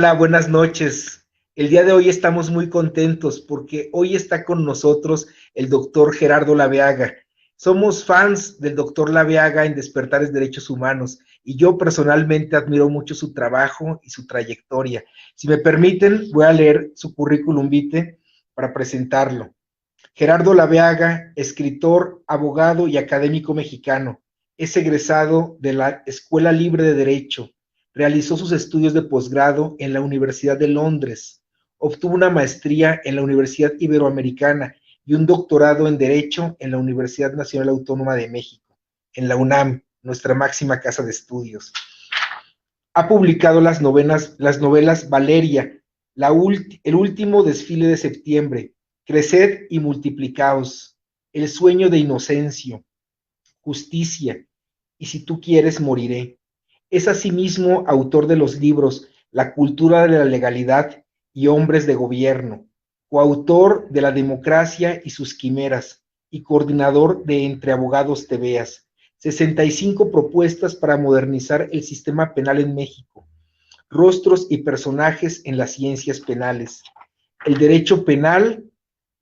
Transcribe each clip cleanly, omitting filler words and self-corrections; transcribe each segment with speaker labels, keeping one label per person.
Speaker 1: Hola, buenas noches. El día de hoy estamos muy contentos porque hoy está con nosotros el doctor Gerardo Laveaga. Somos fans del doctor Laveaga en Despertares Derechos Humanos y yo personalmente admiro mucho su trabajo y su trayectoria. Si me permiten, voy a leer su currículum vitae para presentarlo. Gerardo Laveaga, escritor, abogado y académico mexicano. Es egresado de la Escuela Libre de Derecho. Realizó sus estudios de posgrado en la Universidad de Londres. Obtuvo una maestría en la Universidad Iberoamericana y un doctorado en Derecho en la Universidad Nacional Autónoma de México, en la UNAM, nuestra máxima casa de estudios. Ha publicado las novelas Valeria, el último desfile de septiembre, Creced y multiplicaos, El sueño de Inocencio, Justicia, y si tú quieres moriré. Es asimismo autor de los libros La cultura de la legalidad y Hombres de gobierno, coautor de La democracia y sus quimeras y coordinador de Entre Abogados Te Veas, 65 propuestas para modernizar el sistema penal en México, rostros y personajes en las ciencias penales, el derecho penal,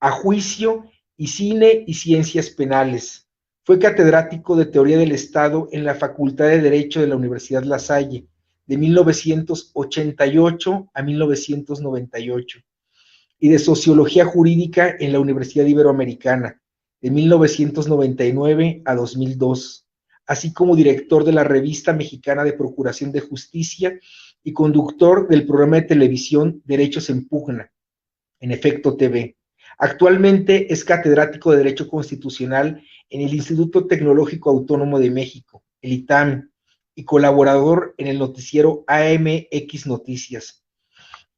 Speaker 1: a juicio y cine y ciencias penales. Fue catedrático de Teoría del Estado en la Facultad de Derecho de la Universidad La Salle, de 1988 a 1998, y de Sociología Jurídica en la Universidad Iberoamericana, de 1999 a 2002, así como director de la Revista Mexicana de Procuración de Justicia y conductor del programa de televisión Derechos en Pugna, en Efecto TV. Actualmente es catedrático de Derecho Constitucional en el Instituto Tecnológico Autónomo de México, el ITAM, y colaborador en el noticiero AMX Noticias.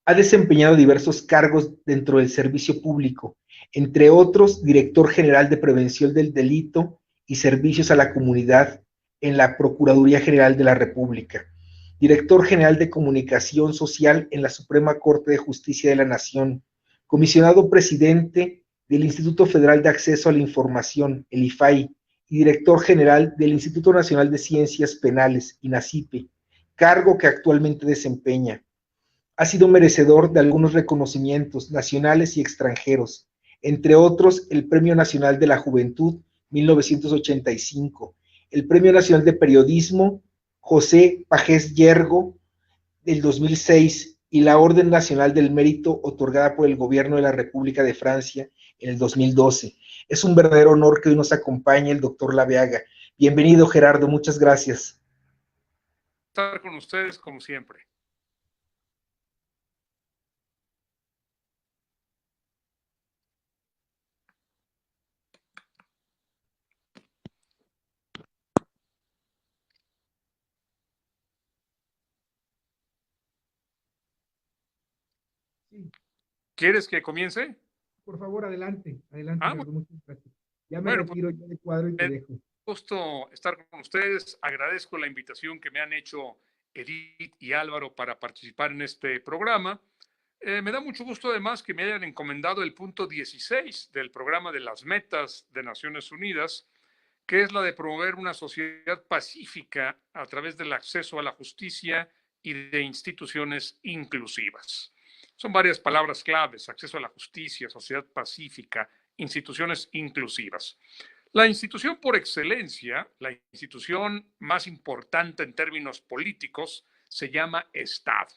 Speaker 1: Ha desempeñado diversos cargos dentro del servicio público, entre otros, director general de Prevención del Delito y Servicios a la Comunidad en la Procuraduría General de la República, director general de Comunicación Social en la Suprema Corte de Justicia de la Nación, comisionado presidente del Instituto Federal de Acceso a la Información, el IFAI, y director general del Instituto Nacional de Ciencias Penales, INACIPE, cargo que actualmente desempeña. Ha sido merecedor de algunos reconocimientos nacionales y extranjeros, entre otros el Premio Nacional de la Juventud 1985, el Premio Nacional de Periodismo José Pagés Yergo del 2006 y la Orden Nacional del Mérito otorgada por el Gobierno de la República de Francia en el 2012. Es un verdadero honor que hoy nos acompañe el doctor Laveaga. Bienvenido, Gerardo, muchas gracias.
Speaker 2: Estar con ustedes como siempre.
Speaker 1: Sí.
Speaker 2: ¿Quieres que comience?
Speaker 1: Por favor, adelante, adelante, Gerardo, muchas gracias. Ya me
Speaker 2: bueno,
Speaker 1: retiro yo de cuadro y te dejo.
Speaker 2: Gusto estar con ustedes. Agradezco la invitación que me han hecho Edith y Álvaro para participar en este programa. Me da mucho gusto además que me hayan encomendado el punto 16 del programa de las metas de Naciones Unidas, que es la de promover una sociedad pacífica a través del acceso a la justicia y de instituciones inclusivas. Son varias palabras claves: acceso a la justicia, sociedad pacífica, instituciones inclusivas. La institución por excelencia, la institución más importante en términos políticos, se llama Estado.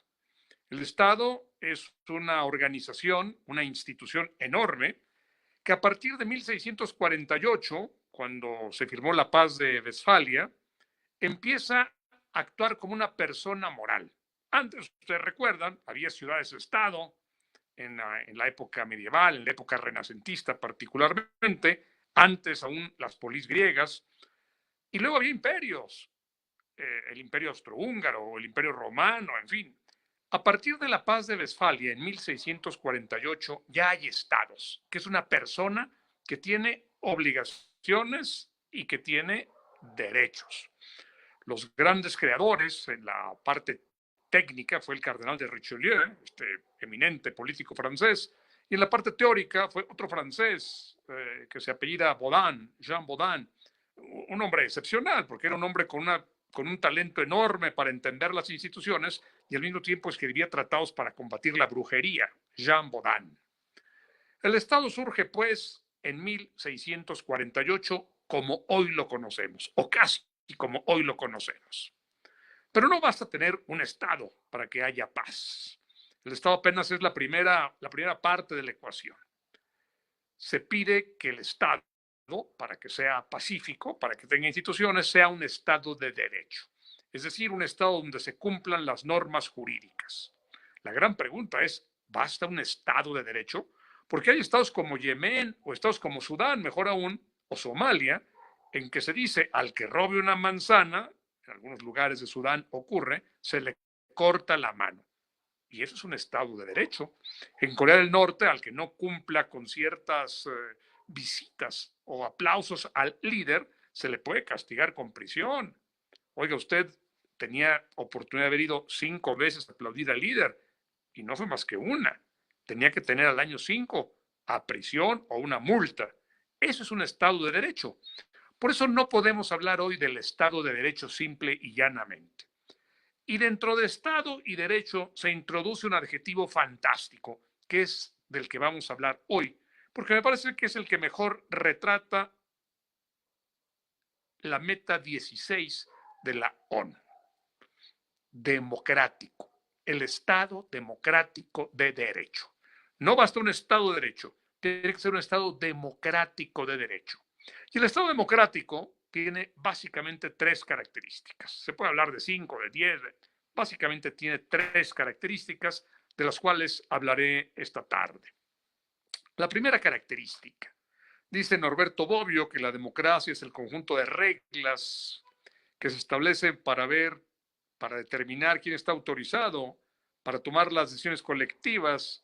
Speaker 2: El Estado es una organización, una institución enorme, que a partir de 1648, cuando se firmó la paz de Westfalia, empieza a actuar como una persona moral. Antes, ustedes recuerdan, había ciudades-estado en la época medieval, en la época renacentista particularmente, antes aún las polis griegas, y luego había imperios, el imperio austrohúngaro, el imperio romano, en fin. A partir de la paz de Westfalia en 1648 ya hay estados, que es una persona que tiene obligaciones y que tiene derechos. Los grandes creadores en la parte técnica fue el cardenal de Richelieu, este eminente político francés, y en la parte teórica fue otro francés que se apellida Baudin, Jean Baudin, un hombre excepcional, porque era un hombre con una con un talento enorme para entender las instituciones y al mismo tiempo escribía tratados para combatir la brujería, Jean Bodin. El Estado surge, pues, en 1648 como hoy lo conocemos, o casi como hoy lo conocemos. Pero no basta tener un Estado para que haya paz. El Estado apenas es la primera parte de la ecuación. Se pide que el Estado, para que sea pacífico, para que tenga instituciones, sea un Estado de derecho. Es decir, un Estado donde se cumplan las normas jurídicas. La gran pregunta es, ¿basta un Estado de derecho? Porque hay estados como Yemen o estados como Sudán, mejor aún, o Somalia, en que se dice al que robe una manzana, en algunos lugares de Sudán ocurre, se le corta la mano. Y eso es un Estado de derecho. En Corea del Norte, al que no cumpla con ciertas visitas o aplausos al líder, se le puede castigar con prisión. Oiga, usted tenía oportunidad de haber ido 5 veces a aplaudir al líder y no fue más que una. Tenía que tener al año 5 a prisión o una multa. Eso es un Estado de derecho. Por eso no podemos hablar hoy del Estado de derecho simple y llanamente. Y dentro de Estado y derecho se introduce un adjetivo fantástico, que es del que vamos a hablar hoy, porque me parece que es el que mejor retrata la meta 16 de la ONU. Democrático, el Estado democrático de derecho. No basta un Estado de derecho, tiene que ser un Estado democrático de derecho. Y el Estado democrático tiene básicamente 3 características. Se puede hablar de 5, de 10, básicamente tiene 3 características de las cuales hablaré esta tarde. La primera característica, dice Norberto Bobbio que la democracia es el conjunto de reglas que se establecen para determinar quién está autorizado para tomar las decisiones colectivas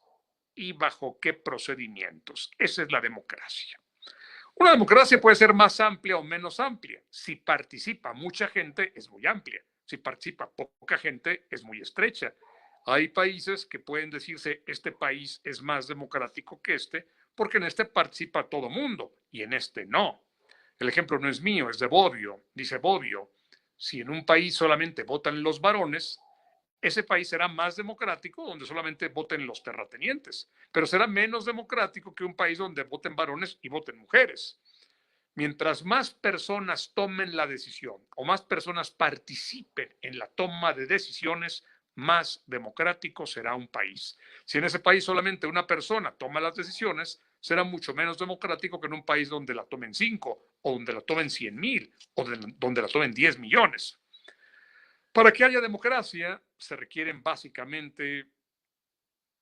Speaker 2: y bajo qué procedimientos. Esa es la democracia. Una democracia puede ser más amplia o menos amplia. Si participa mucha gente, es muy amplia. Si participa poca gente, es muy estrecha. Hay países que pueden decirse, este país es más democrático que este, porque en este participa todo mundo y en este no. El ejemplo no es mío, es de Bobbio. Dice Bobbio, si en un país solamente votan los varones, ese país será más democrático donde solamente voten los terratenientes, pero será menos democrático que un país donde voten varones y voten mujeres. Mientras más personas tomen la decisión o más personas participen en la toma de decisiones, más democrático será un país. Si en ese país solamente una persona toma las decisiones, será mucho menos democrático que en un país donde la tomen 5 o donde la tomen 100,000 o donde la tomen 10 millones. Para que haya democracia se requieren básicamente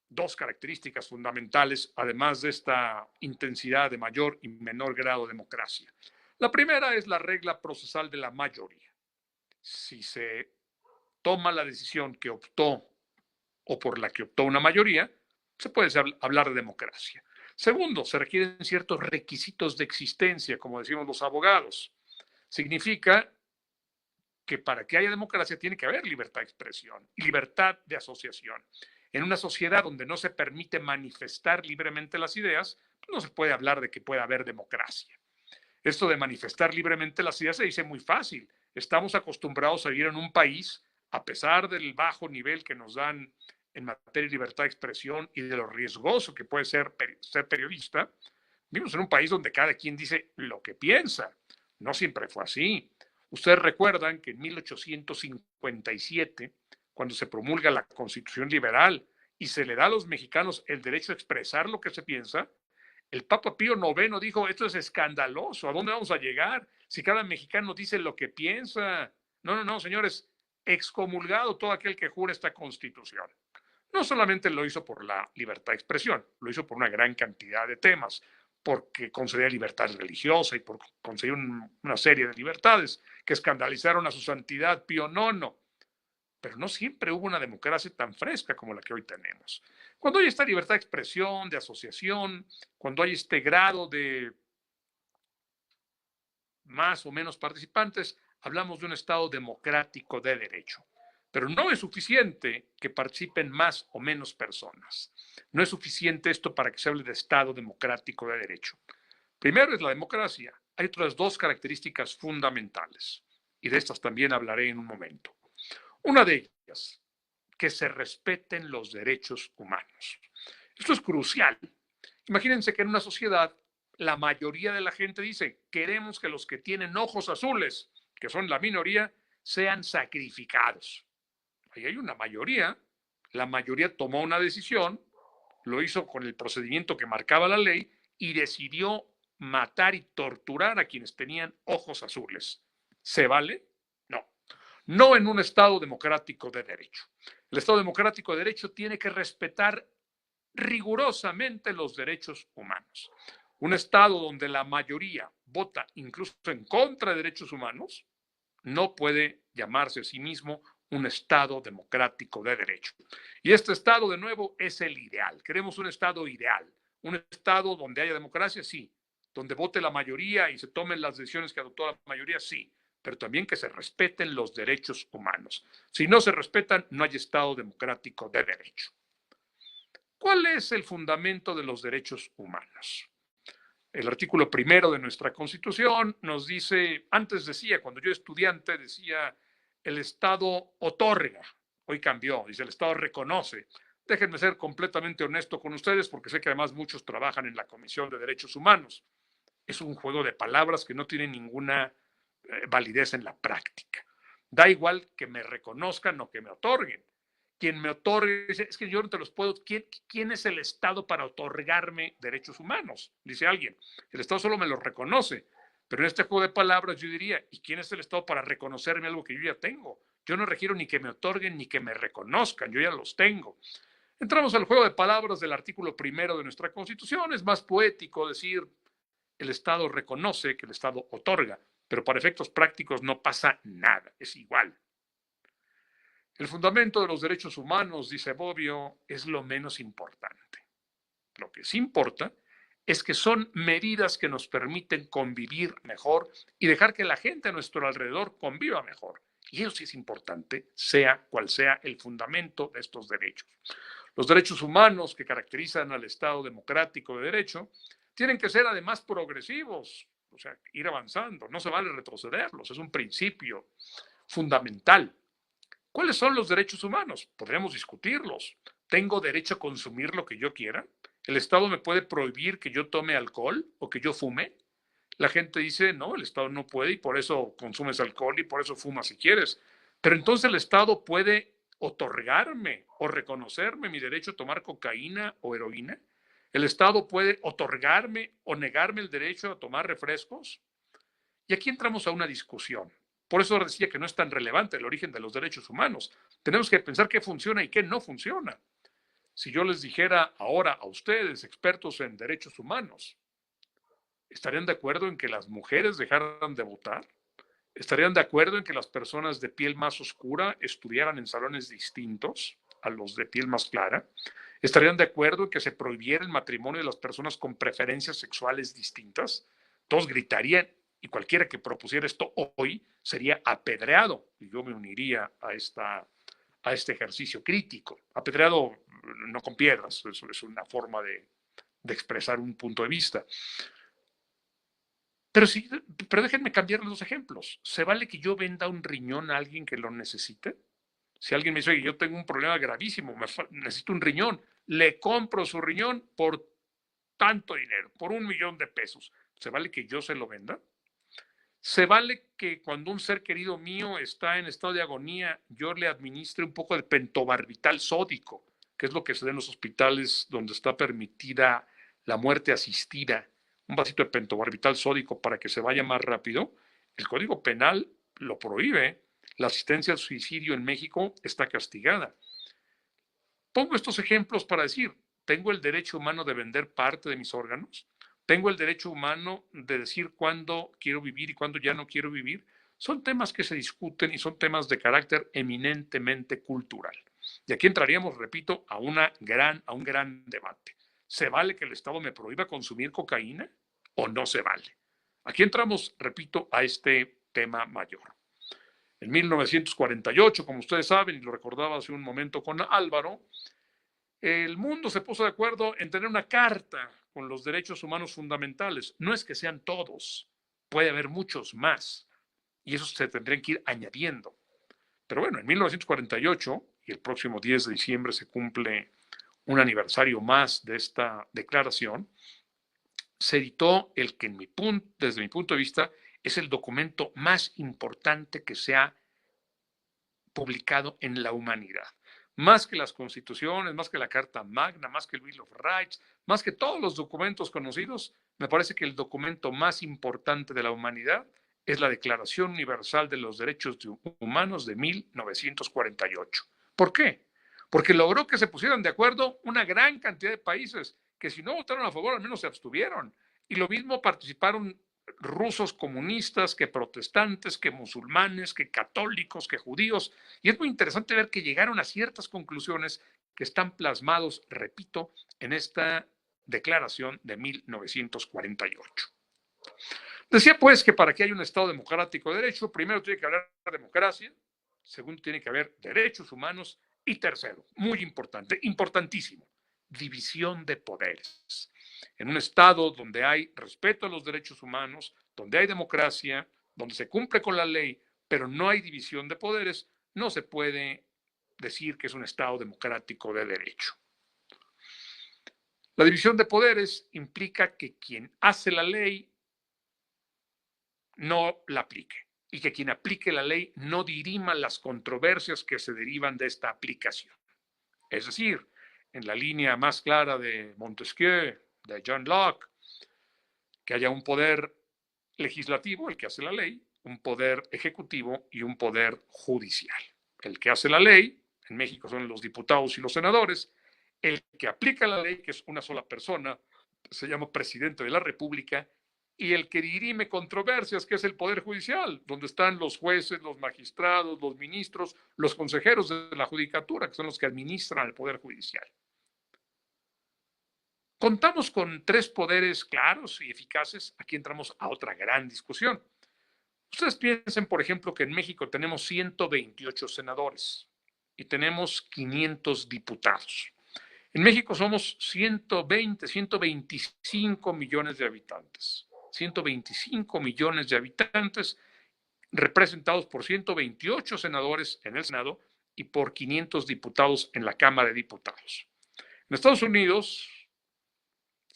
Speaker 2: 2 características fundamentales, además de esta intensidad de mayor y menor grado de democracia. La primera es la regla procesal de la mayoría. Si se toma la decisión que optó o por la que optó una mayoría, se puede hablar de democracia. Segundo, se requieren ciertos requisitos de existencia, como decimos los abogados. Significa que para que haya democracia tiene que haber libertad de expresión y libertad de asociación. En una sociedad donde no se permite manifestar libremente las ideas, no se puede hablar de que pueda haber democracia. Esto de manifestar libremente las ideas se dice muy fácil. Estamos acostumbrados a vivir en un país, a pesar del bajo nivel que nos dan en materia de libertad de expresión y de lo riesgoso que puede ser periodista, vivimos en un país donde cada quien dice lo que piensa. No siempre fue así. Ustedes recuerdan que en 1857, cuando se promulga la Constitución Liberal y se le da a los mexicanos el derecho a expresar lo que se piensa, el Papa Pío IX dijo, esto es escandaloso, ¿a dónde vamos a llegar si cada mexicano dice lo que piensa? No, señores, excomulgado todo aquel que jure esta Constitución. No solamente lo hizo por la libertad de expresión, lo hizo por una gran cantidad de temas, porque concedía libertad religiosa y por conceder una serie de libertades que escandalizaron a su santidad Pío IX. Pero no siempre hubo una democracia tan fresca como la que hoy tenemos. Cuando hay esta libertad de expresión, de asociación, cuando hay este grado de más o menos participantes, hablamos de un Estado democrático de derecho. Pero no es suficiente que participen más o menos personas. No es suficiente esto para que se hable de Estado democrático de derecho. Primero es la democracia. Hay otras 2 características fundamentales. y de estas también hablaré en un momento. Una de ellas, que se respeten los derechos humanos. Esto es crucial. Imagínense que en una sociedad la mayoría de la gente dice, queremos que los que tienen ojos azules, que son la minoría, sean sacrificados. Ahí hay una mayoría, la mayoría tomó una decisión, lo hizo con el procedimiento que marcaba la ley y decidió matar y torturar a quienes tenían ojos azules. ¿Se vale? No. No en un Estado democrático de derecho. El Estado democrático de derecho tiene que respetar rigurosamente los derechos humanos. Un Estado donde la mayoría vota incluso en contra de derechos humanos no puede llamarse a sí mismo un Estado democrático de derecho. Y este Estado, de nuevo, es el ideal. Queremos un Estado ideal, un Estado donde haya democracia, sí, donde vote la mayoría y se tomen las decisiones que adoptó la mayoría, sí, pero también que se respeten los derechos humanos. Si no se respetan, no hay Estado democrático de derecho. ¿Cuál es el fundamento de los derechos humanos? El artículo primero de nuestra Constitución nos dice, antes decía, cuando yo estudiante, decía, el Estado otorga, hoy cambió, dice, el Estado reconoce. Déjenme ser completamente honesto con ustedes, porque sé que además muchos trabajan en la Comisión de Derechos Humanos. Es un juego de palabras que no tiene ninguna validez en la práctica. Da igual que me reconozcan o que me otorguen. Quien me otorgue, es que yo no te los puedo. ¿Quién es el Estado para otorgarme derechos humanos? Dice alguien. El Estado solo me los reconoce. Pero en este juego de palabras yo diría, ¿y quién es el Estado para reconocerme algo que yo ya tengo? Yo no requiero ni que me otorguen ni que me reconozcan, yo ya los tengo. Entramos al juego de palabras del artículo primero de nuestra Constitución. Es más poético decir, el Estado reconoce que el Estado otorga, pero para efectos prácticos no pasa nada, es igual. El fundamento de los derechos humanos, dice Bobbio, es lo menos importante. Lo que sí importa es que son medidas que nos permiten convivir mejor y dejar que la gente a nuestro alrededor conviva mejor. Y eso sí es importante, sea cual sea el fundamento de estos derechos. Los derechos humanos que caracterizan al Estado democrático de derecho tienen que ser además progresivos, o sea, ir avanzando, no se vale retrocederlos, es un principio fundamental. ¿Cuáles son los derechos humanos? Podríamos discutirlos. ¿Tengo derecho a consumir lo que yo quiera? ¿El Estado me puede prohibir que yo tome alcohol o que yo fume? La gente dice, no, el Estado no puede y por eso consumes alcohol y por eso fumas si quieres. Pero entonces el Estado puede otorgarme o reconocerme mi derecho a tomar cocaína o heroína. ¿El Estado puede otorgarme o negarme el derecho a tomar refrescos? Y aquí entramos a una discusión. Por eso decía que no es tan relevante el origen de los derechos humanos. Tenemos que pensar qué funciona y qué no funciona. Si yo les dijera ahora a ustedes, expertos en derechos humanos, ¿estarían de acuerdo en que las mujeres dejaran de votar? ¿Estarían de acuerdo en que las personas de piel más oscura estudiaran en salones distintos a los de piel más clara? ¿Estarían de acuerdo en que se prohibiera el matrimonio de las personas con preferencias sexuales distintas? Todos gritarían y cualquiera que propusiera esto hoy sería apedreado y yo me uniría a este ejercicio crítico. Apedreado no con piedras, eso es una forma de expresar un punto de vista. Pero déjenme cambiar los ejemplos. ¿Se vale que yo venda un riñón a alguien que lo necesite? Si alguien me dice, oye, yo tengo un problema gravísimo, necesito un riñón, le compro su riñón por tanto dinero, por $1,000,000. ¿Se vale que yo se lo venda? ¿Se vale que cuando un ser querido mío está en estado de agonía, yo le administre un poco de pentobarbital sódico, que es lo que se da en los hospitales donde está permitida la muerte asistida? Un vasito de pentobarbital sódico para que se vaya más rápido. El Código Penal lo prohíbe. La asistencia al suicidio en México está castigada. Pongo estos ejemplos para decir, ¿tengo el derecho humano de vender parte de mis órganos? ¿Tengo el derecho humano de decir cuándo quiero vivir y cuándo ya no quiero vivir? Son temas que se discuten y son temas de carácter eminentemente cultural. Y aquí entraríamos, repito, a un gran debate. ¿Se vale que el Estado me prohíba consumir cocaína o no se vale? Aquí entramos, repito, a este tema mayor. En 1948, como ustedes saben, y lo recordaba hace un momento con Álvaro, el mundo se puso de acuerdo en tener una carta con los derechos humanos fundamentales. No es que sean todos, puede haber muchos más. y esos se tendrían que ir añadiendo. Pero bueno, en 1948, y el próximo 10 de diciembre se cumple un aniversario más de esta declaración, se editó el que desde mi punto de vista es el documento más importante que se ha publicado en la humanidad. Más que las constituciones, más que la Carta Magna, más que el Bill of Rights, más que todos los documentos conocidos, me parece que el documento más importante de la humanidad es la Declaración Universal de los Derechos Humanos de 1948. ¿Por qué? Porque logró que se pusieran de acuerdo una gran cantidad de países que si no votaron a favor, al menos se abstuvieron. Y lo mismo participaron rusos comunistas, que protestantes, que musulmanes, que católicos, que judíos. Y es muy interesante ver que llegaron a ciertas conclusiones que están plasmados, repito, en esta declaración de 1948. Decía pues que para que haya un Estado democrático de derecho, primero tiene que haber democracia, segundo tiene que haber derechos humanos y tercero, muy importante, importantísimo, división de poderes. En un Estado donde hay respeto a los derechos humanos, donde hay democracia, donde se cumple con la ley, pero no hay división de poderes, no se puede decir que es un Estado democrático de derecho. La división de poderes implica que quien hace la ley no la aplique y que quien aplique la ley no dirima las controversias que se derivan de esta aplicación. Es decir, en la línea más clara de Montesquieu, de John Locke, que haya un poder legislativo, el que hace la ley, un poder ejecutivo y un poder judicial. El que hace la ley, en México son los diputados y los senadores, el que aplica la ley, que es una sola persona, se llama presidente de la República, y el que dirime controversias, que es el Poder Judicial, donde están los jueces, los magistrados, los ministros, los consejeros de la judicatura, que son los que administran el Poder Judicial. Contamos con tres poderes claros y eficaces. Aquí entramos a otra gran discusión. Ustedes piensen, por ejemplo, que en México tenemos 128 senadores y tenemos 500 diputados. En México somos 125 millones de habitantes. 125 millones de habitantes representados por 128 senadores en el Senado y por 500 diputados en la Cámara de Diputados. En Estados Unidos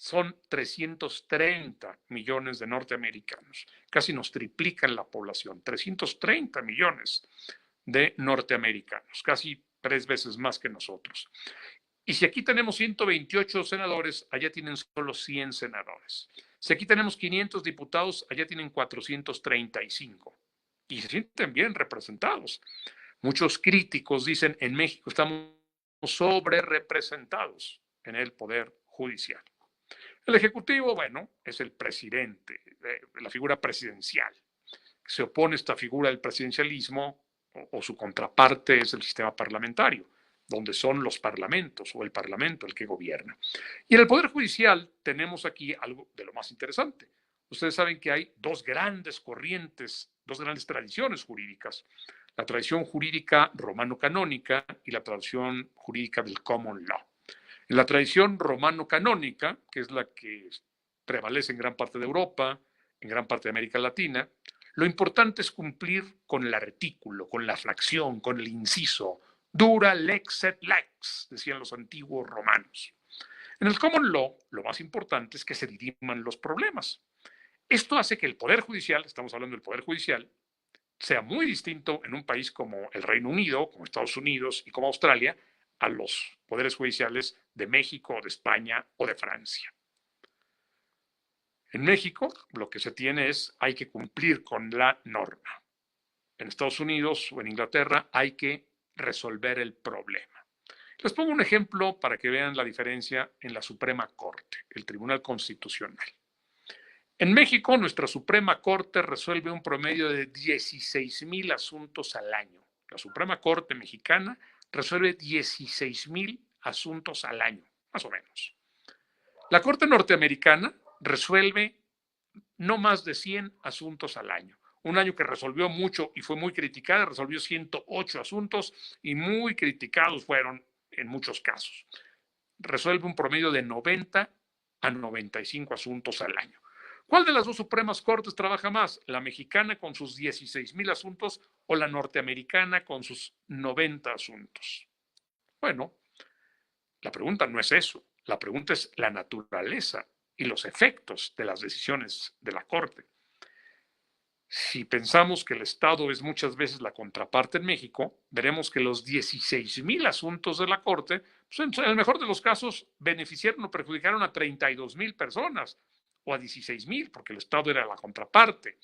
Speaker 2: son 330 millones de norteamericanos, casi nos triplican la población, 330 millones de norteamericanos, casi 3 veces más que nosotros. Y si aquí tenemos 128 senadores, allá tienen solo 100 senadores. Si aquí tenemos 500 diputados, allá tienen 435. Y se sienten bien representados. Muchos críticos dicen, en México estamos sobre representados en el Poder Judicial. El Ejecutivo, bueno, es el presidente, la figura presidencial. Se opone a esta figura del presidencialismo o su contraparte es el sistema parlamentario, donde son los parlamentos o el parlamento el que gobierna. Y en el Poder Judicial tenemos aquí algo de lo más interesante. Ustedes saben que hay dos grandes corrientes, dos grandes tradiciones jurídicas. La tradición jurídica romano-canónica y la tradición jurídica del common law. En la tradición romano-canónica, que es la que prevalece en gran parte de Europa, en gran parte de América Latina, lo importante es cumplir con el artículo, con la fracción, con el inciso. Dura lex et lex, decían los antiguos romanos. En el common law, lo más importante es que se diriman los problemas. Esto hace que el Poder Judicial, estamos hablando del Poder Judicial, sea muy distinto en un país como el Reino Unido, como Estados Unidos y como Australia, a los poderes judiciales de México, de España o de Francia. En México, lo que se tiene es, hay que cumplir con la norma. En Estados Unidos o en Inglaterra hay que resolver el problema. Les pongo un ejemplo para que vean la diferencia en la Suprema Corte, el Tribunal Constitucional. En México, nuestra Suprema Corte resuelve un promedio de 16,000 asuntos al año. La Suprema Corte mexicana resuelve 16,000 asuntos al año, más o menos. La Corte norteamericana resuelve no más de 100 asuntos al año. Un año que resolvió mucho y fue muy criticada, resolvió 108 asuntos y muy criticados fueron en muchos casos. Resuelve un promedio de 90 a 95 asuntos al año. ¿Cuál de las dos Supremas Cortes trabaja más? ¿La mexicana con sus 16,000 asuntos o la norteamericana con sus 90 asuntos? Bueno, la pregunta no es eso. La pregunta es la naturaleza y los efectos de las decisiones de la Corte. Si pensamos que el Estado es muchas veces la contraparte en México, veremos que los 16,000 asuntos de la Corte, pues en el mejor de los casos, beneficiaron o perjudicaron a 32,000 personas o a 16,000, porque el Estado era la contraparte.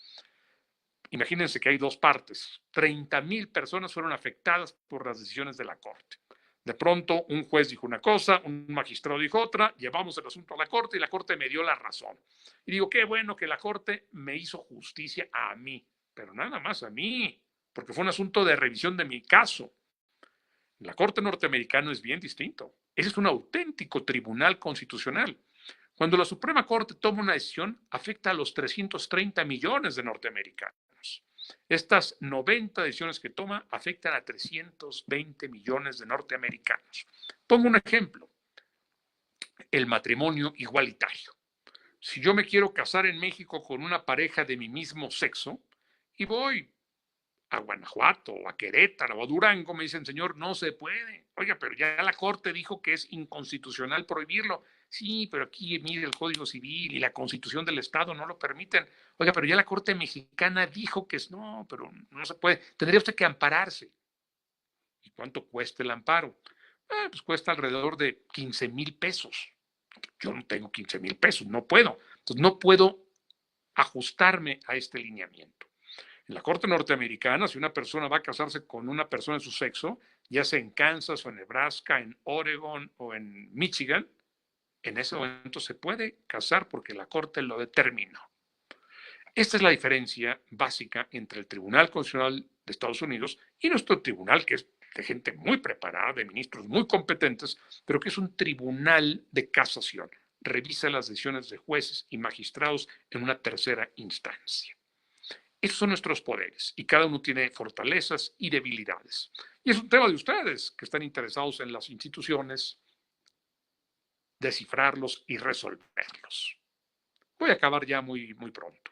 Speaker 2: Imagínense que hay dos partes. 30,000 personas fueron afectadas por las decisiones de la Corte. De pronto, un juez dijo una cosa, un magistrado dijo otra, llevamos el asunto a la Corte y la Corte me dio la razón. Y digo, qué bueno que la Corte me hizo justicia a mí, pero nada más a mí, porque fue un asunto de revisión de mi caso. La Corte norteamericana es bien distinto. Ese es un auténtico tribunal constitucional. Cuando la Suprema Corte toma una decisión, afecta a los 330 millones de norteamericanos. Estas 90 decisiones que toma afectan a 320 millones de norteamericanos. Pongo un ejemplo, el matrimonio igualitario. Si yo me quiero casar en México con una pareja de mi mismo sexo y voy a Guanajuato o a Querétaro o a Durango, me dicen, señor, no se puede. Oiga, pero ya la Corte dijo que es inconstitucional prohibirlo. Sí, pero aquí mire el Código Civil y la Constitución del Estado no lo permiten. Oiga, pero ya la Corte Mexicana dijo que es no, pero no se puede. Tendría usted que ampararse. ¿Y cuánto cuesta el amparo? Pues cuesta alrededor de 15,000 pesos. Yo no tengo 15,000 pesos, no puedo. Entonces no puedo ajustarme a este lineamiento. En la Corte norteamericana, si una persona va a casarse con una persona de su sexo, ya sea en Kansas o en Nebraska, en Oregon o en Michigan, en ese momento se puede casar porque la Corte lo determinó. Esta es la diferencia básica entre el Tribunal Constitucional de Estados Unidos y nuestro tribunal, que es de gente muy preparada, de ministros muy competentes, pero que es un tribunal de casación. Revisa las decisiones de jueces y magistrados en una tercera instancia. Esos son nuestros poderes y cada uno tiene fortalezas y debilidades. Y es un tema de ustedes que están interesados en las instituciones, descifrarlos y resolverlos. Voy a acabar ya muy pronto.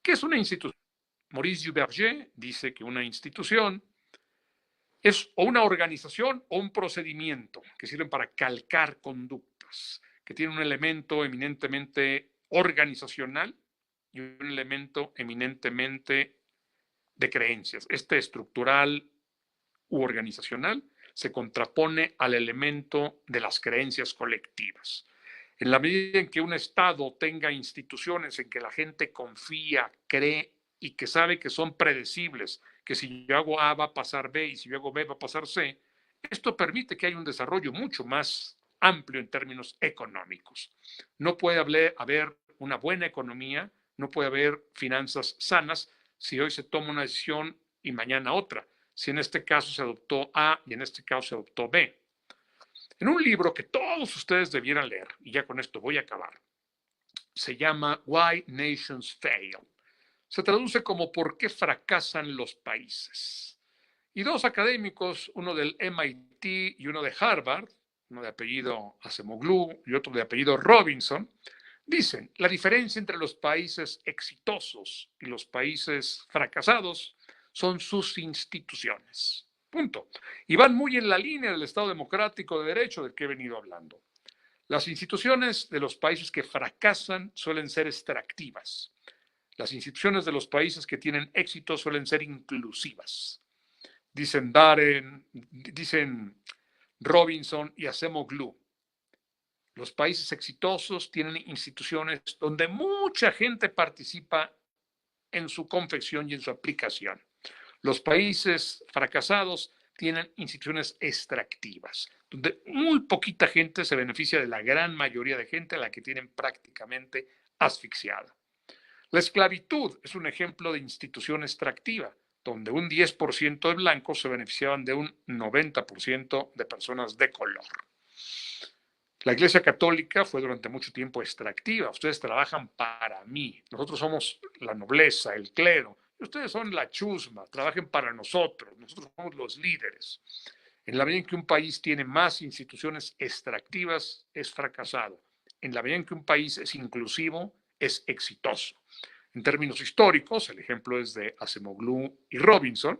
Speaker 2: ¿Qué es una institución? Maurice Duverger dice que una institución es o una organización o un procedimiento que sirven para calcar conductas, que tiene un elemento eminentemente organizacional y un elemento eminentemente de creencias. Este estructural u organizacional se contrapone al elemento de las creencias colectivas. En la medida en que un Estado tenga instituciones en que la gente confía, cree y que sabe que son predecibles, que si yo hago A va a pasar B y si yo hago B va a pasar C, esto permite que haya un desarrollo mucho más amplio en términos económicos. No puede haber una buena economía, no puede haber finanzas sanas si hoy se toma una decisión y mañana otra. Si en este caso se adoptó A y en este caso se adoptó B. En un libro que todos ustedes debieran leer, y ya con esto voy a acabar, se llama Why Nations Fail. Se traduce como ¿por qué fracasan los países? Y dos académicos, uno del MIT y uno de Harvard, uno de apellido Acemoglu y otro de apellido Robinson, dicen, la diferencia entre los países exitosos y los países fracasados son sus instituciones. Punto. Y van muy en la línea del Estado democrático de derecho del que he venido hablando. Las instituciones de los países que fracasan suelen ser extractivas. Las instituciones de los países que tienen éxito suelen ser inclusivas. Dicen Robinson y Acemoglu. Los países exitosos tienen instituciones donde mucha gente participa en su confección y en su aplicación. Los países fracasados tienen instituciones extractivas, donde muy poquita gente se beneficia de la gran mayoría de gente a la que tienen prácticamente asfixiada. La esclavitud es un ejemplo de institución extractiva, donde un 10% de blancos se beneficiaban de un 90% de personas de color. La Iglesia Católica fue durante mucho tiempo extractiva. Ustedes trabajan para mí. Nosotros somos la nobleza, el clero. Ustedes son la chusma. Trabajen para nosotros. Nosotros somos los líderes. En la medida en que un país tiene más instituciones extractivas, es fracasado. en la medida en que un país es inclusivo, es exitoso. En términos históricos, el ejemplo es de Acemoglu y Robinson.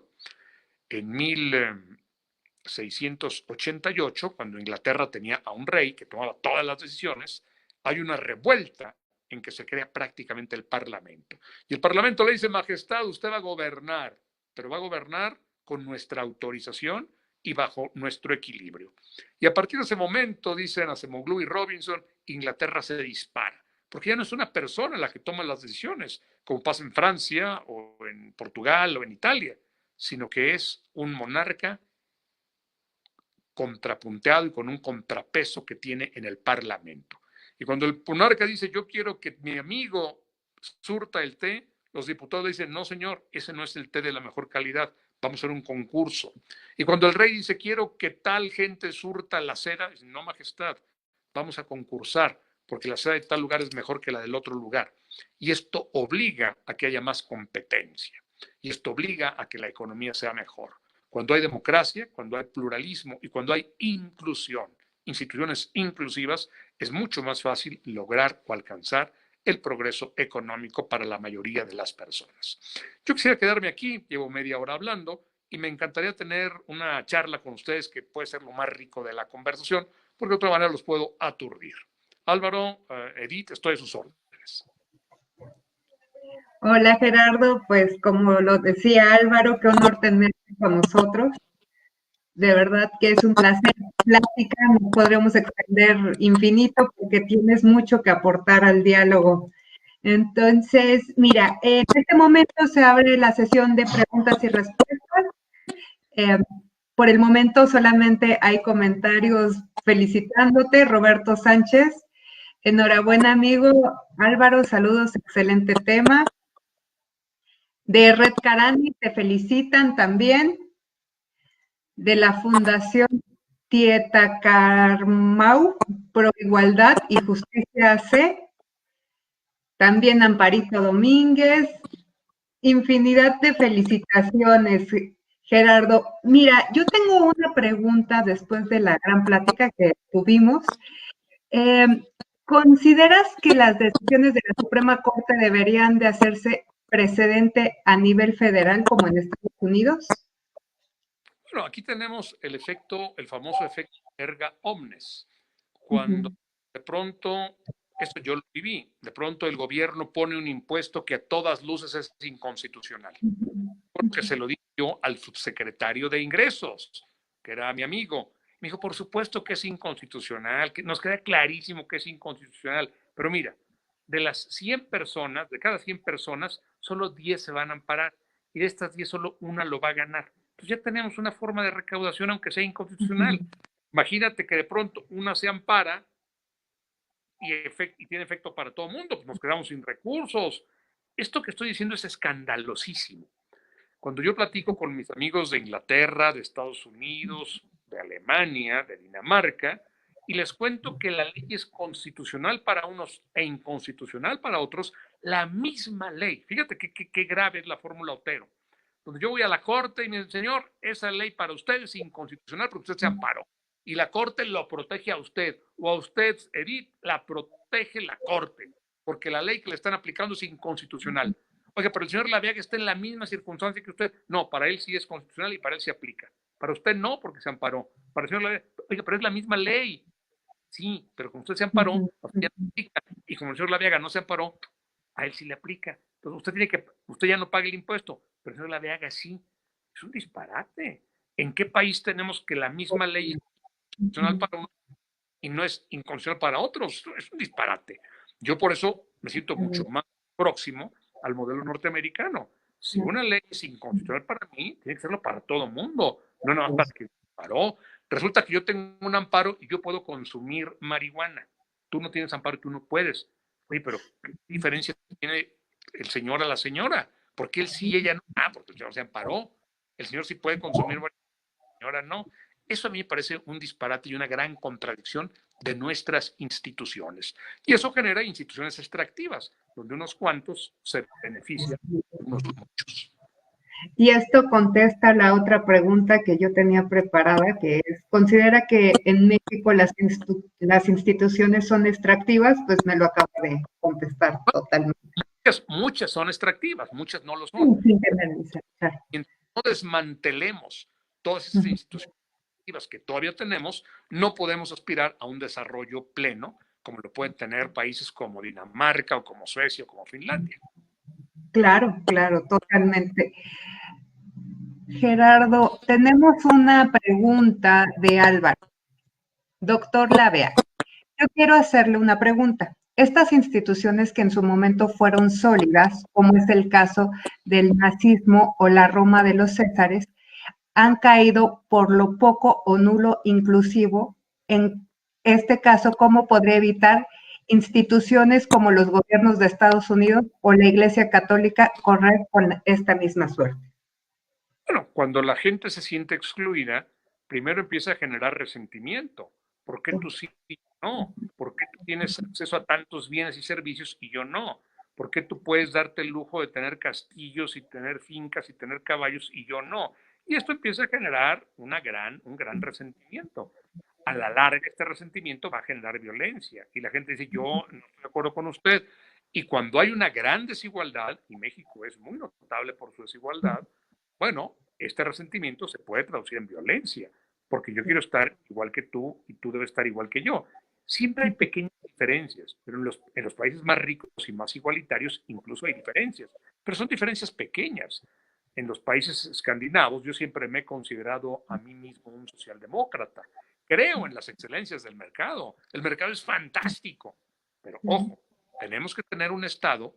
Speaker 2: En 1688, cuando Inglaterra tenía a un rey que tomaba todas las decisiones, hay una revuelta en que se crea prácticamente el Parlamento. Y el Parlamento le dice: Majestad, usted va a gobernar, pero va a gobernar con nuestra autorización y bajo nuestro equilibrio. Y a partir de ese momento, dicen Acemoglu y Robinson, Inglaterra se dispara, porque ya no es una persona la que toma las decisiones, como pasa en Francia o en Portugal o en Italia, sino que es un monarca contrapunteado y con un contrapeso que tiene en el Parlamento. Y cuando el monarca dice: yo quiero que mi amigo surta el té, los diputados le dicen: no, señor, ese no es el té de la mejor calidad, vamos a hacer un concurso. Y cuando el rey dice: quiero que tal gente surta la seda, dicen: no, majestad, vamos a concursar, porque la seda de tal lugar es mejor que la del otro lugar. Y esto obliga a que haya más competencia. Y esto obliga a que la economía sea mejor. Cuando hay democracia, cuando hay pluralismo y cuando hay inclusión, instituciones inclusivas, es mucho más fácil lograr o alcanzar el progreso económico para la mayoría de las personas. Yo quisiera quedarme aquí, llevo media hora hablando, y me encantaría tener una charla con ustedes que puede ser lo más rico de la conversación, porque de otra manera los puedo aturdir. Álvaro, Edith, estoy a sus órdenes.
Speaker 3: Hola Gerardo, pues como lo decía Álvaro, qué honor tenerte con nosotros. De verdad que es un placer. Plática, nos podríamos extender infinito porque tienes mucho que aportar al diálogo. Entonces, mira, en este momento se abre la sesión de preguntas y respuestas. Por el momento solamente hay comentarios felicitándote. Roberto Sánchez, enhorabuena amigo. Álvaro, saludos, excelente tema. De Red Carani te felicitan también. De la Fundación Tieta Carmau Pro Igualdad y Justicia C. También Amparito Domínguez. Infinidad de felicitaciones, Gerardo. Mira, yo tengo una pregunta después de la gran plática que tuvimos. ¿Consideras que las decisiones de la Suprema Corte deberían de hacerse precedente a nivel federal como en Estados Unidos?
Speaker 2: Bueno, aquí tenemos el famoso efecto erga omnes. Cuando de pronto, esto yo lo viví, de pronto el gobierno pone un impuesto que a todas luces es inconstitucional. Porque se lo di yo al subsecretario de Ingresos, que era mi amigo. Me dijo: por supuesto que es inconstitucional, que nos queda clarísimo que es inconstitucional. Pero mira, de las 100 personas, de cada 100 personas, solo 10 se van a amparar. Y de estas 10, solo una lo va a ganar. Entonces ya tenemos una forma de recaudación, aunque sea inconstitucional. Imagínate que de pronto una se ampara y tiene efecto para todo el mundo, pues nos quedamos sin recursos. Esto que estoy diciendo es escandalosísimo. Cuando yo platico con mis amigos de Inglaterra, de Estados Unidos, de Alemania, de Dinamarca, y les cuento que la ley es constitucional para unos e inconstitucional para otros, la misma ley. Fíjate qué grave es la fórmula Otero. Donde yo voy a la corte y me dicen: señor, esa ley para usted es inconstitucional porque usted se amparó. Y la corte lo protege a usted, o a usted, Edith, la protege la corte, porque la ley que le están aplicando es inconstitucional. Oiga, pero el señor Laviaga está en la misma circunstancia que usted. No, para él sí es constitucional y para él se aplica. Para usted no, porque se amparó. Para el señor Laviaga, oiga, pero es la misma ley. Sí, pero como usted se amparó, usted ya no aplica. Y como el señor Laviaga no se amparó, a él sí le aplica. Entonces usted ya no paga el impuesto, pero el señor Laviaga sí. Es un disparate. ¿En qué país tenemos que la misma ley es constitucional para uno y no es inconstitucional para otros? Es un disparate. Yo por eso me siento mucho más próximo al modelo norteamericano. Si una ley es inconstitucional para mí, tiene que serlo para todo el mundo, no nada más para que paró. Resulta que yo tengo un amparo y yo puedo consumir marihuana. Tú no tienes amparo y tú no puedes. Oye, pero ¿qué diferencia tiene el señor a la señora? ¿Por qué él sí y ella no? Ah, porque el señor se amparó. El señor sí puede consumir marihuana, la señora no. Eso a mí me parece un disparate y una gran contradicción de nuestras instituciones. Y eso genera instituciones extractivas, donde unos cuantos se benefician de unos muchos.
Speaker 3: Y esto contesta la otra pregunta que yo tenía preparada, que es, considera que en México las instituciones son extractivas, pues me lo acaba de contestar totalmente.
Speaker 2: Muchas son extractivas, muchas no lo son.
Speaker 3: Sin generalizar, claro.
Speaker 2: Y no desmantelemos todas esas instituciones que todavía tenemos, no podemos aspirar a un desarrollo pleno como lo pueden tener países como Dinamarca o como Suecia o como Finlandia.
Speaker 3: Claro, claro, totalmente. Gerardo, tenemos una pregunta de Álvaro. Doctor Lavea, yo quiero hacerle una pregunta. Estas instituciones que en su momento fueron sólidas, como es el caso del nazismo o la Roma de los Césares, han caído por lo poco o nulo inclusivo. En este caso, ¿cómo podría evitar instituciones como los gobiernos de Estados Unidos o la Iglesia Católica correr con esta misma suerte?
Speaker 2: Bueno, cuando la gente se siente excluida, primero empieza a generar resentimiento. ¿Por qué tú sí y yo no? ¿Por qué tú tienes acceso a tantos bienes y servicios y yo no? ¿Por qué tú puedes darte el lujo de tener castillos y tener fincas y tener caballos y yo no? Y esto empieza a generar un gran resentimiento. A la larga, este resentimiento va a generar violencia. Y la gente dice, yo no estoy de acuerdo con usted. Y cuando hay una gran desigualdad, y México es muy notable por su desigualdad, bueno, este resentimiento se puede traducir en violencia, porque yo quiero estar igual que tú y tú debes estar igual que yo. Siempre hay pequeñas diferencias, pero en los países más ricos y más igualitarios incluso hay diferencias, pero son diferencias pequeñas. En los países escandinavos yo siempre me he considerado a mí mismo un socialdemócrata. Creo en las excelencias del mercado. El mercado es fantástico, pero ojo, tenemos que tener un Estado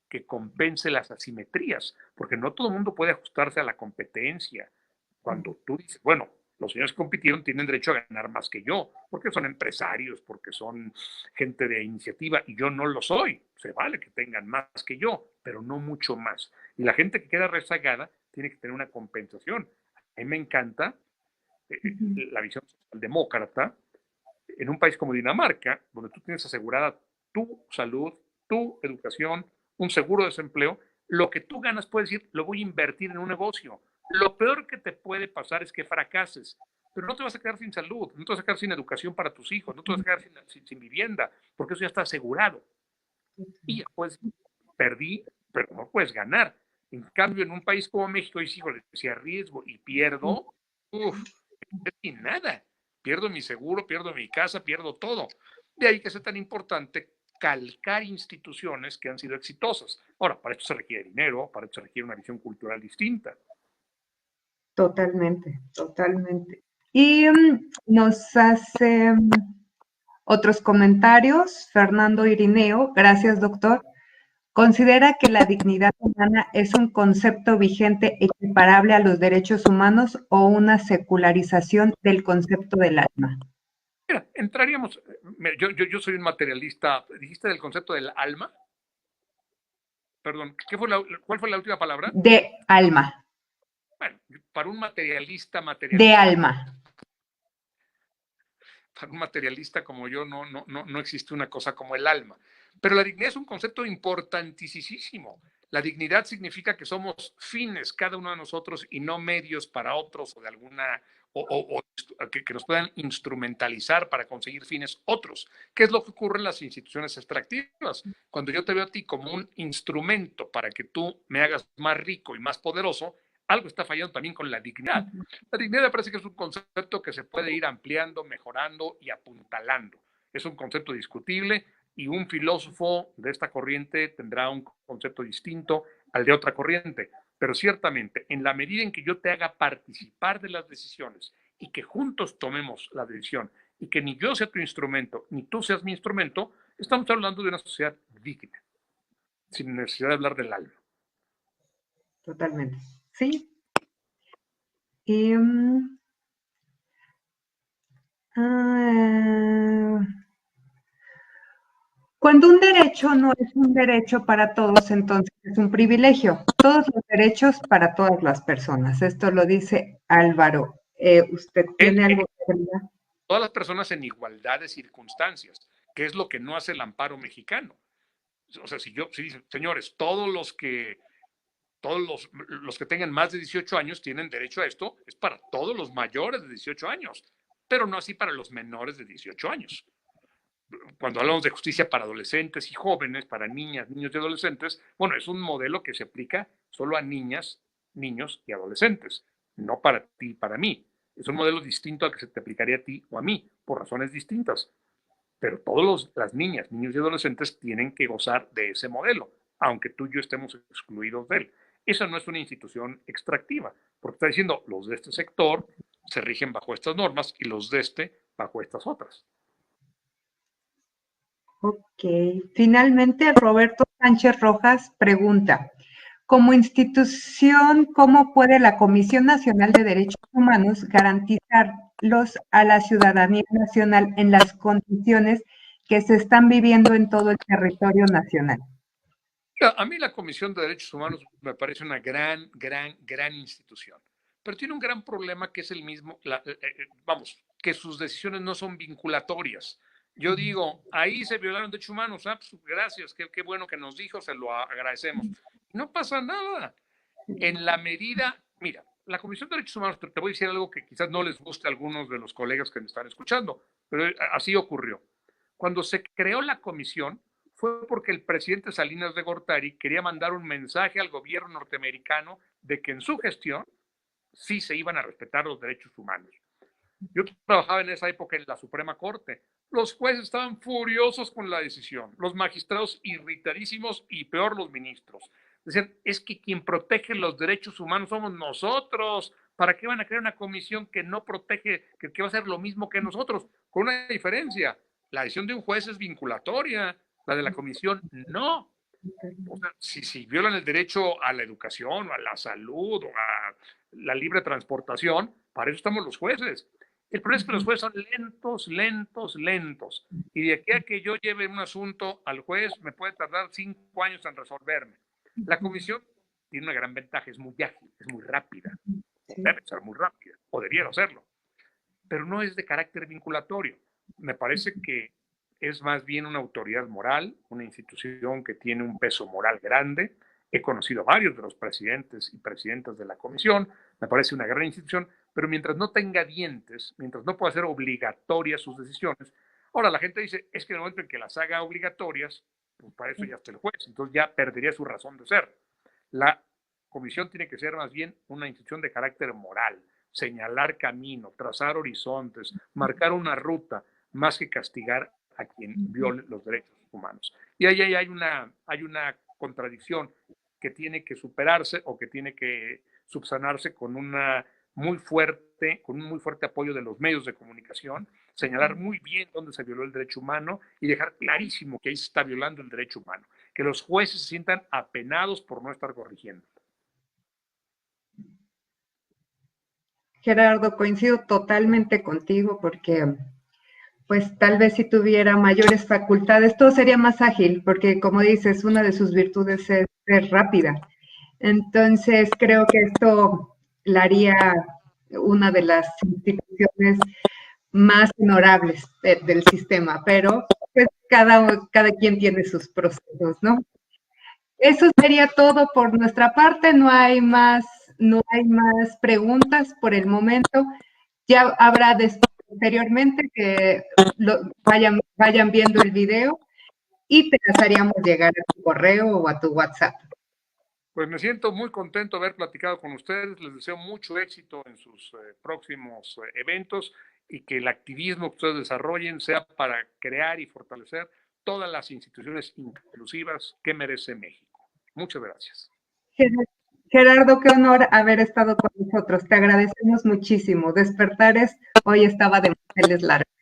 Speaker 2: que compense las asimetrías, porque no todo el mundo puede ajustarse a la competencia. Cuando tú dices, bueno, los señores que compitieron tienen derecho a ganar más que yo, porque son empresarios, porque son gente de iniciativa, y yo no lo soy. Se vale que tengan más que yo, pero no mucho más. Y la gente que queda rezagada tiene que tener una compensación. A mí me encanta la visión socialdemócrata en un país como Dinamarca, donde tú tienes asegurada tu salud, tu educación, un seguro de desempleo, lo que tú ganas puedes decir, lo voy a invertir en un negocio. Lo peor que te puede pasar es que fracases, pero no te vas a quedar sin salud, no te vas a quedar sin educación para tus hijos, no te vas a quedar sin vivienda, porque eso ya está asegurado. Y ya pues perdí, pero no puedes ganar. En cambio, en un país como México, dices, híjole, si arriesgo y pierdo, sin nada. Pierdo mi seguro, pierdo mi casa, pierdo todo. De ahí que sea tan importante calcar instituciones que han sido exitosas. Ahora, para esto se requiere dinero, para esto se requiere una visión cultural distinta.
Speaker 3: Totalmente, totalmente. Y nos hace otros comentarios. Fernando Irineo, gracias doctor. ¿Considera que la dignidad humana es un concepto vigente equiparable a los derechos humanos o una secularización del concepto del alma?
Speaker 2: Mira, entraríamos, yo soy un materialista, dijiste del concepto del alma. Perdón, ¿cuál fue la última palabra?
Speaker 3: De alma.
Speaker 2: Bueno, para un materialista,
Speaker 3: De alma.
Speaker 2: Para un materialista como yo no existe una cosa como el alma. Pero la dignidad es un concepto importantísimo. La dignidad significa que somos fines cada uno de nosotros y no medios para otros o de alguna o que nos puedan instrumentalizar para conseguir fines otros. ¿Qué es lo que ocurre en las instituciones extractivas? Cuando yo te veo a ti como un instrumento para que tú me hagas más rico y más poderoso, algo está fallando también con la dignidad. La dignidad me parece que es un concepto que se puede ir ampliando, mejorando y apuntalando. Es un concepto discutible y un filósofo de esta corriente tendrá un concepto distinto al de otra corriente. Pero ciertamente, en la medida en que yo te haga participar de las decisiones y que juntos tomemos la decisión y que ni yo sea tu instrumento, ni tú seas mi instrumento, estamos hablando de una sociedad digna, sin necesidad de hablar del alma.
Speaker 3: Totalmente. Sí. Y, cuando un derecho no es un derecho para todos, entonces es un privilegio. Todos los derechos para todas las personas. Esto lo dice Álvaro. ¿Usted tiene algo que decir?
Speaker 2: Todas las personas en igualdad de circunstancias, que es lo que no hace el amparo mexicano. O sea, si dicen, señores, todos los que tengan más de 18 años tienen derecho a esto, es para todos los mayores de 18 años. pero no así para los menores de 18 años. Cuando hablamos de justicia para adolescentes y jóvenes, para niñas, niños y adolescentes, bueno, es un modelo que se aplica solo a niñas, niños y adolescentes, no para ti y para mí. Es un modelo distinto al que se te aplicaría a ti o a mí, por razones distintas. Pero todas las niñas, niños y adolescentes tienen que gozar de ese modelo, aunque tú y yo estemos excluidos de él. Esa no es una institución extractiva, porque está diciendo, los de este sector se rigen bajo estas normas y los de este bajo estas otras.
Speaker 3: Ok. Finalmente, Roberto Sánchez Rojas pregunta, como institución, ¿cómo puede la Comisión Nacional de Derechos Humanos garantizarlos a la ciudadanía nacional en las condiciones que se están viviendo en todo el territorio nacional?
Speaker 2: A mí la Comisión de Derechos Humanos me parece una gran institución, pero tiene un gran problema que es el mismo, que sus decisiones no son vinculatorias. Yo digo, ahí se violaron derechos humanos, pues, gracias, qué bueno que nos dijo, se lo agradecemos. No pasa nada. En la medida, mira, la Comisión de Derechos Humanos, te voy a decir algo que quizás no les guste a algunos de los colegas que me están escuchando, pero así ocurrió. Cuando se creó la comisión, fue porque el presidente Salinas de Gortari quería mandar un mensaje al gobierno norteamericano de que en su gestión sí se iban a respetar los derechos humanos. Yo trabajaba en esa época en la Suprema Corte. Los jueces estaban furiosos con la decisión, los magistrados irritadísimos y peor los ministros. Decían, es que quien protege los derechos humanos somos nosotros. ¿Para qué van a crear una comisión que no protege, que va a hacer lo mismo que nosotros? Con una diferencia, la decisión de un juez es vinculatoria, la de la comisión no. O sea, si violan el derecho a la educación, o a la salud, o a la libre transportación, para eso estamos los jueces. El problema es que los jueces son lentos. Y de aquí a que yo lleve un asunto al juez, me puede tardar 5 años en resolverme. La comisión tiene una gran ventaja, es muy ágil, es muy rápida. Debe ser muy rápida, o debiera serlo. Pero no es de carácter vinculatorio. Me parece que es más bien una autoridad moral, una institución que tiene un peso moral grande. He conocido a varios de los presidentes y presidentas de la comisión, me parece una gran institución, pero mientras no tenga dientes, mientras no pueda hacer obligatorias sus decisiones, ahora la gente dice, es que en el momento en que las haga obligatorias, pues para eso ya está el juez, entonces ya perdería su razón de ser. La comisión tiene que ser más bien una institución de carácter moral, señalar camino, trazar horizontes, marcar una ruta, más que castigar a quien viole los derechos humanos. Y ahí hay una contradicción que tiene que superarse o que tiene que subsanarse con un muy fuerte apoyo de los medios de comunicación, señalar muy bien dónde se violó el derecho humano y dejar clarísimo que ahí se está violando el derecho humano, que los jueces se sientan apenados por no estar corrigiendo.
Speaker 3: Gerardo, coincido totalmente contigo porque pues tal vez si tuviera mayores facultades, todo sería más ágil, porque como dices, una de sus virtudes es ser rápida. Entonces, creo que esto la haría una de las instituciones más honorables del sistema, pero pues cada quien tiene sus procesos, ¿no? Eso sería todo por nuestra parte, no hay más preguntas por el momento. Ya habrá posteriormente que vayan viendo el video y te las haríamos llegar a tu correo o a tu WhatsApp.
Speaker 2: Pues me siento muy contento de haber platicado con ustedes, les deseo mucho éxito en sus próximos eventos y que el activismo que ustedes desarrollen sea para crear y fortalecer todas las instituciones inclusivas que merece México. Muchas gracias.
Speaker 3: Gerardo, qué honor haber estado con nosotros. Te agradecemos muchísimo. Despertares hoy estaba de manteles largos.